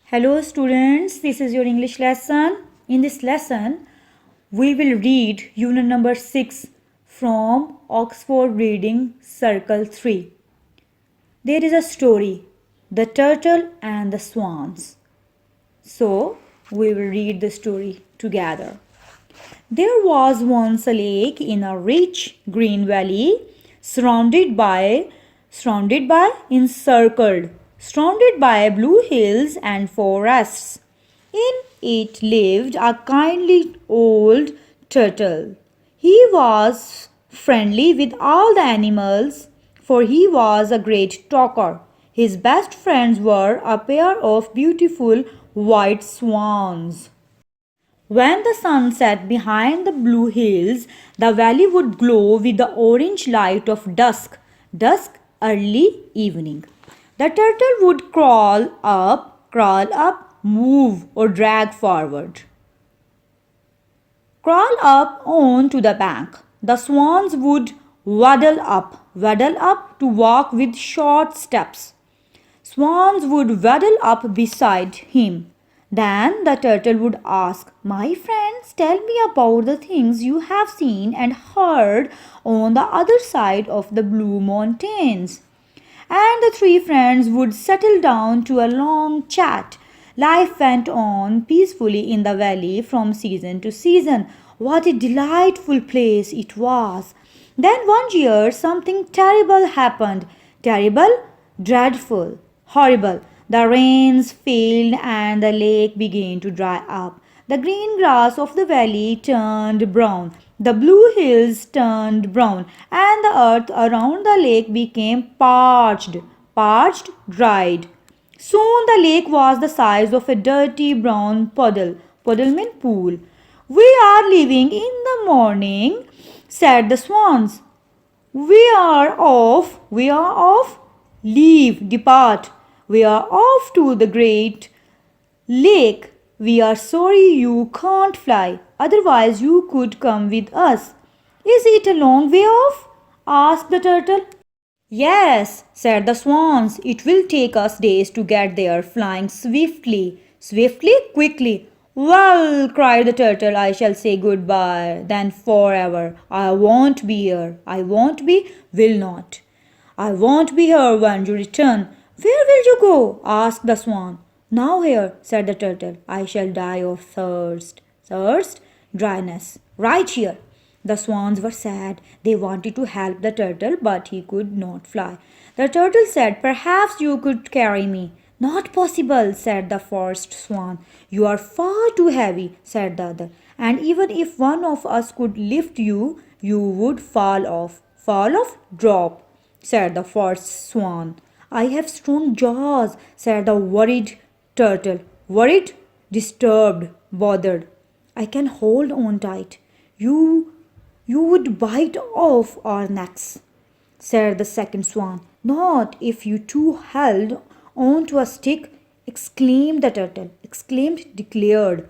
Hello students, this is your English lesson. In this lesson, we will read unit number 6 from Oxford Reading Circle 3. There is a story, The Turtle and the Swans. So, we will read the story together. There was once a lake in a rich green valley surrounded by blue hills and forests. In it lived a kindly old turtle. He was friendly with all the animals, for he was a great talker. His best friends were a pair of beautiful white swans. When the sun set behind the blue hills, the valley would glow with the orange light of dusk, early evening. The turtle would crawl up, move, or drag forward. Crawl up onto the bank. The swans would waddle up to walk with short steps. Swans would waddle up beside him. Then the turtle would ask, "My friends, tell me about the things you have seen and heard on the other side of the blue mountains." And the three friends would settle down to a long chat. Life went on peacefully in the valley from season to season. What a delightful place it was! Then one year something terrible happened. Terrible, dreadful, horrible. The rains failed and the lake began to dry up. The green grass of the valley turned brown. The blue hills turned brown, and the earth around the lake became parched, dried. Soon the lake was the size of a dirty brown puddle. Puddle means pool. "We are leaving in the morning," said the swans. We are off, leave, depart. We are off to the great lake. We are sorry you can't fly, otherwise you could come with us. "Is it a long way off?" asked the turtle. "Yes," said the swans. "It will take us days to get there, flying swiftly, quickly." "Well," cried the turtle, "I shall say goodbye, then forever. I won't be here. Will not. I won't be here when you return." "Where will you go?" asked the swan. "Now here," said the turtle, "I shall die of thirst. Thirst, dryness, right here." The swans were sad. They wanted to help the turtle, but he could not fly. The turtle said, "Perhaps you could carry me." "Not possible," said the first swan. "You are far too heavy," said the other. "And even if one of us could lift you, you would fall off." "Fall off? Drop," said the first swan. "I have strong jaws," said the worried turtle. Worried, disturbed, bothered. "I can hold on tight. You would bite off our necks," said the second swan. "Not if you two held on to a stick," exclaimed the turtle. Declared.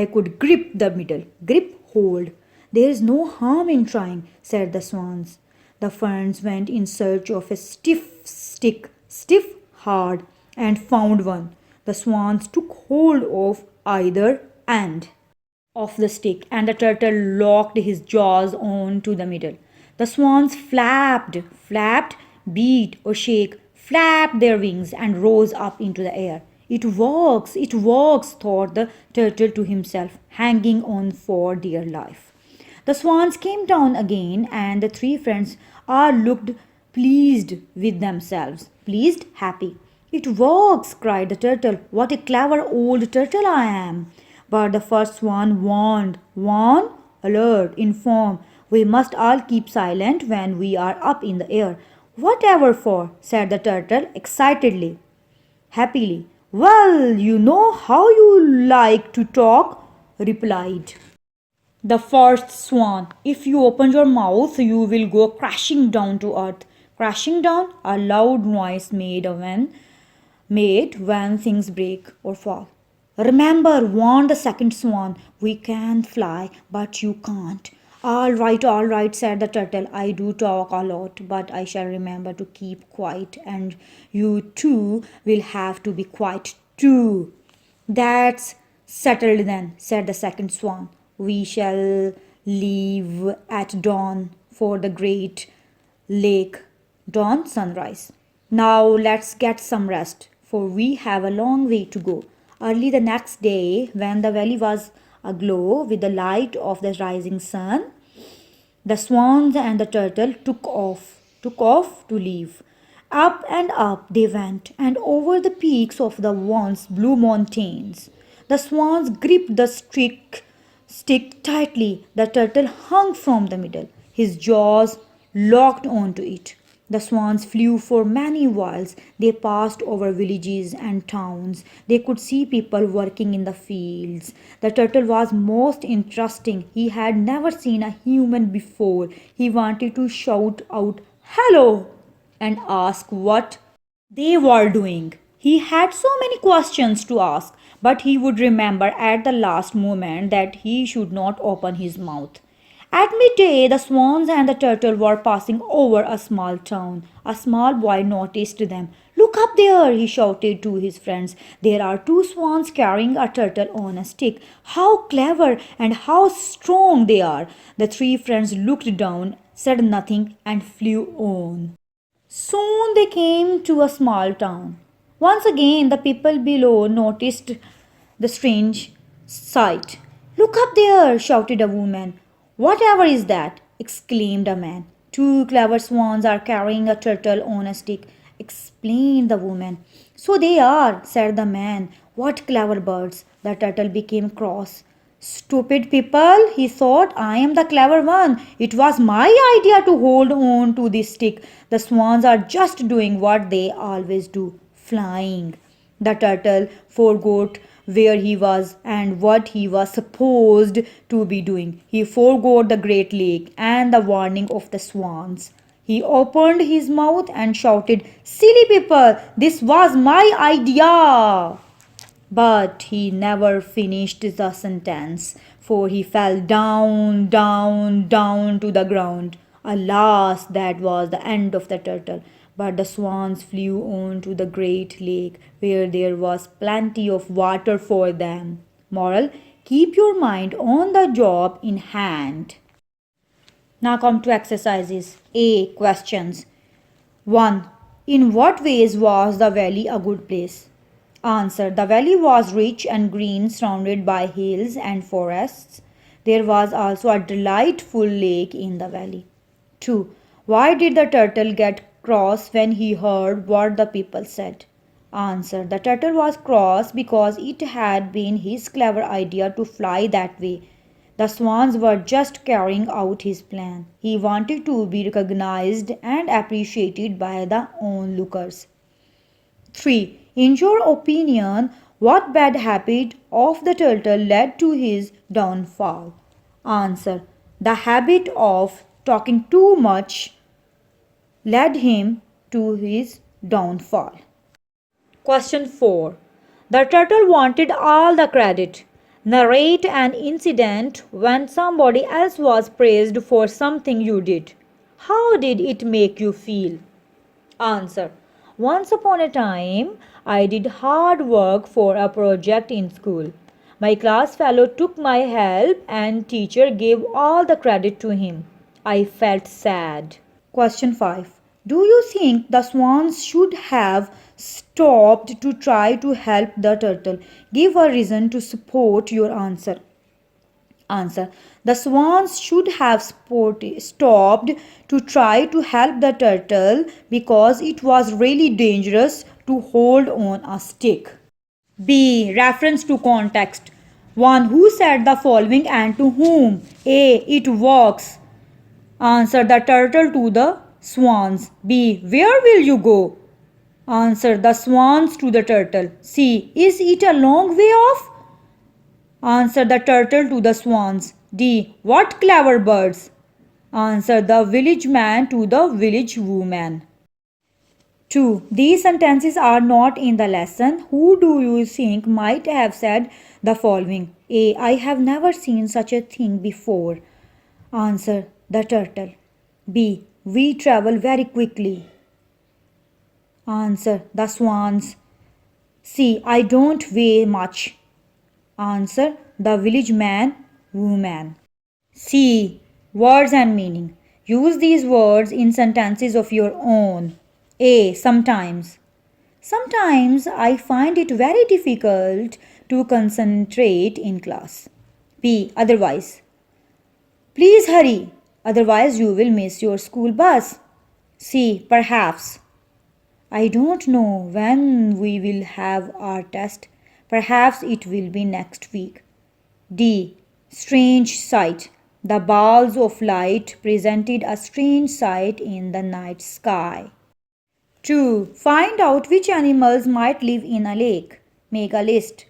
"I could grip the middle. Grip, hold." "There is no harm in trying," said the swans. The friends went in search of a stiff stick, hard, and found one. The swans took hold of either end of the stick, and the turtle locked his jaws on to the middle. The swans flapped, beat or shake, flapped their wings and rose up into the air. It works, thought the turtle to himself, hanging on for dear life. The swans came down again, and the three friends all looked pleased with themselves. Pleased, happy. "It works," cried the turtle. "What a clever old turtle I am." But the first swan warned, alert, informed. "We must all keep silent when we are up in the air." "Whatever for?" said the turtle excitedly, happily. "Well, you know how you like to talk," replied the first swan. "If you open your mouth, you will go crashing down to earth." Crashing down, a loud noise made when things break or fall. "Remember," warned the second swan, "we can fly, but you can't." All right, said the turtle. "I do talk a lot, but I shall remember to keep quiet, and you too will have to be quiet too." That's settled then, said the second swan. We shall leave at dawn for the great lake. Dawn, sunrise. Now let's get some rest, for we have a long way to go. Early the next day, when the valley was aglow with the light of the rising sun, the swans and the turtle took off to leave. Up and up they went, and over the peaks of the once blue mountains. The swans gripped the stick tightly. The turtle hung from the middle, his jaws locked onto it. The swans flew for many miles. They passed over villages and towns. They could see people working in the fields. The turtle was most interesting. He had never seen a human before. He wanted to shout out, "Hello!" and ask what they were doing. He had so many questions to ask, but he would remember at the last moment that he should not open his mouth. At midday, the swans and the turtle were passing over a small town. A small boy noticed them. "Look up there," he shouted to his friends. "There are two swans carrying a turtle on a stick. How clever and how strong they are." The three friends looked down, said nothing, and flew on. Soon they came to a small town. Once again, the people below noticed the strange sight. "Look up there," shouted a woman. "Whatever is that?" exclaimed a man. "Two clever swans are carrying a turtle on a stick," explained the woman. "So they are," said the man. "What clever birds!" The turtle became cross. "Stupid people," he thought, "I am the clever one. It was my idea to hold on to this stick. The swans are just doing what they always do, flying." The turtle forgot where he was and what he was supposed to be doing. He forgot the great lake and the warning of the swans. He opened his mouth and shouted, "Silly people, this was my idea." But he never finished the sentence, for he fell down, down, down to the ground. Alas, that was the end of the turtle. But the swans flew on to the great lake, where there was plenty of water for them. Moral: keep your mind on the job in hand. Now come to exercises. A. Questions. 1. In what ways was the valley a good place? Answer. The valley was rich and green, surrounded by hills and forests. There was also a delightful lake in the valley. 2. Why did the turtle get cross when he heard what the people said? Answer. The turtle was cross because it had been his clever idea to fly that way. The swans were just carrying out his plan. He wanted to be recognized and appreciated by the onlookers. 3. In your opinion, what bad habit of the turtle led to his downfall? Answer. The habit of talking too much led him to his downfall. Question 4. The turtle wanted all the credit. Narrate an incident when somebody else was praised for something you did. How did it make you feel? Answer. Once upon a time, I did hard work for a project in school. My class fellow took my help and teacher gave all the credit to him. I felt sad. Question 5. Do you think the swans should have stopped to try to help the turtle? Give a reason to support your answer. Answer. The swans should have stopped to try to help the turtle because it was really dangerous to hold on a stick. B. Reference to context. 1. Who said the following and to whom? A. It works. Answer. The turtle to the swans. B. Where will you go? Answer. The swans to the turtle. C. Is it a long way off? Answer. The turtle to the swans. D. What clever birds? Answer. The village man to the village woman. 2. These sentences are not in the lesson. Who do you think might have said the following? A. I have never seen such a thing before. Answer. The turtle. B. We travel very quickly. Answer. The swans. C. I don't weigh much. Answer. The village man, woman. C. Words and meaning. Use these words in sentences of your own. A. Sometimes. Sometimes I find it very difficult to concentrate in class. B. Otherwise. Please hurry, otherwise you will miss your school bus. C. Perhaps. I don't know when we will have our test. Perhaps it will be next week. D. Strange sight. The balls of light presented a strange sight in the night sky. 2. Find out which animals might live in a lake. Make a list.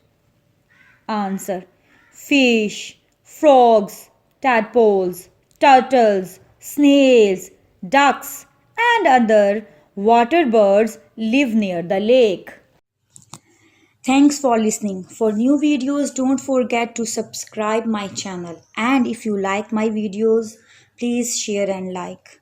Answer. Fish, frogs, tadpoles, turtles, snails, ducks, and other water birds live near the lake. Thanks for listening. For new videos, don't forget to subscribe my channel. And if you like my videos, please share and like.